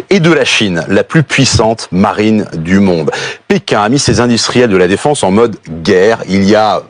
et de la Chine, la plus puissante marine du monde. Pékin a mis ses industriels de la défense en mode guerre. Il y a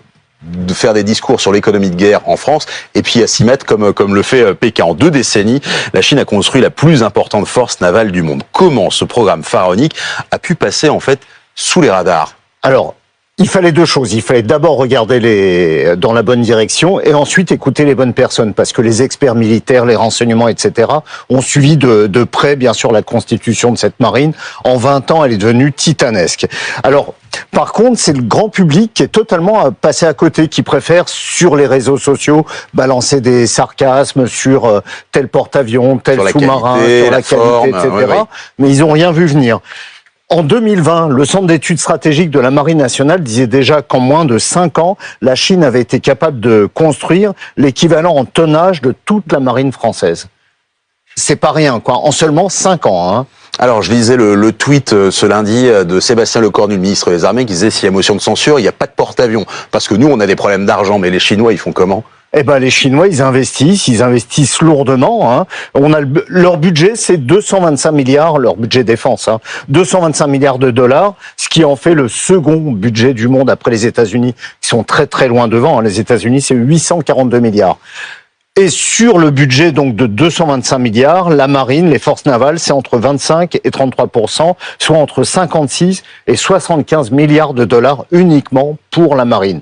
de faire des discours sur l'économie de guerre en France et puis à s'y mettre comme le fait Pékin. En 2 décennies, la Chine a construit la plus importante force navale du monde. Comment ce programme pharaonique a pu passer en fait sous les radars? Alors, il fallait 2 choses. Il fallait d'abord regarder dans la bonne direction et ensuite écouter les bonnes personnes parce que les experts militaires, les renseignements, etc. ont suivi de près, bien sûr, la constitution de cette marine. En 20 ans, elle est devenue titanesque. Alors, par contre, c'est le grand public qui est totalement passé à côté, qui préfère sur les réseaux sociaux balancer des sarcasmes sur tel porte-avions, tel sous-marin, sur la qualité, etc. Oui, oui. Mais ils n'ont rien vu venir. En 2020, le Centre d'études stratégiques de la Marine nationale disait déjà qu'en moins de 5 ans, la Chine avait été capable de construire l'équivalent en tonnage de toute la marine française. C'est pas rien, quoi. En seulement 5 ans, hein. Alors, je lisais le tweet ce lundi de Sébastien Lecornu, le ministre des Armées, qui disait s'il y a motion de censure, il n'y a pas de porte-avions. Parce que nous, on a des problèmes d'argent, mais les Chinois, ils font comment? Eh ben, les Chinois, ils investissent lourdement, hein. Leur budget, c'est 225 milliards, leur budget défense, hein. 225 milliards de dollars, ce qui en fait le second budget du monde après les États-Unis, qui sont très très loin devant, hein. Les États-Unis, c'est 842 milliards. Et sur le budget donc de 225 milliards, la marine, les forces navales, c'est entre 25 et 33%, soit entre 56 et 75 milliards de dollars uniquement pour la marine.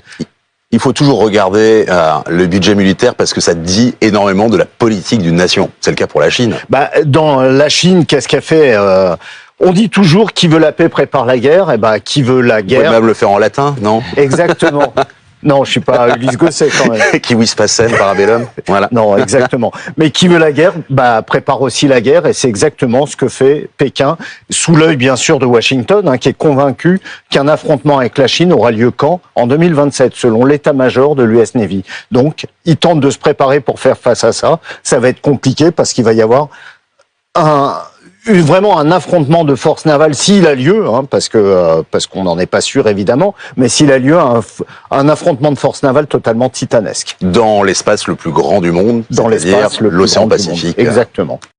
Il faut toujours regarder le budget militaire parce que ça dit énormément de la politique d'une nation. C'est le cas pour la Chine. Dans la Chine, qu'est-ce qu'elle fait on dit toujours qui veut la paix prépare la guerre. Qui veut la guerre... Vous pouvez même le faire en latin, non? Exactement. Non, je suis pas Ulysse Gosset quand même. Qui vis passem, parabellum. Voilà. Non, exactement. Mais qui veut la guerre, prépare aussi la guerre, et c'est exactement ce que fait Pékin, sous l'œil bien sûr de Washington, hein, qui est convaincu qu'un affrontement avec la Chine aura lieu quand? En 2027, selon l'état-major de l'US Navy. Donc, ils tentent de se préparer pour faire face à ça. Ça va être compliqué parce qu'il va y avoir vraiment un affrontement de forces navales s'il a lieu, hein, parce qu'on n'en est pas sûr évidemment, mais s'il a lieu un affrontement de forces navales totalement titanesque. Dans l'espace le plus grand du monde, dans l'espace, l'océan Pacifique. Exactement.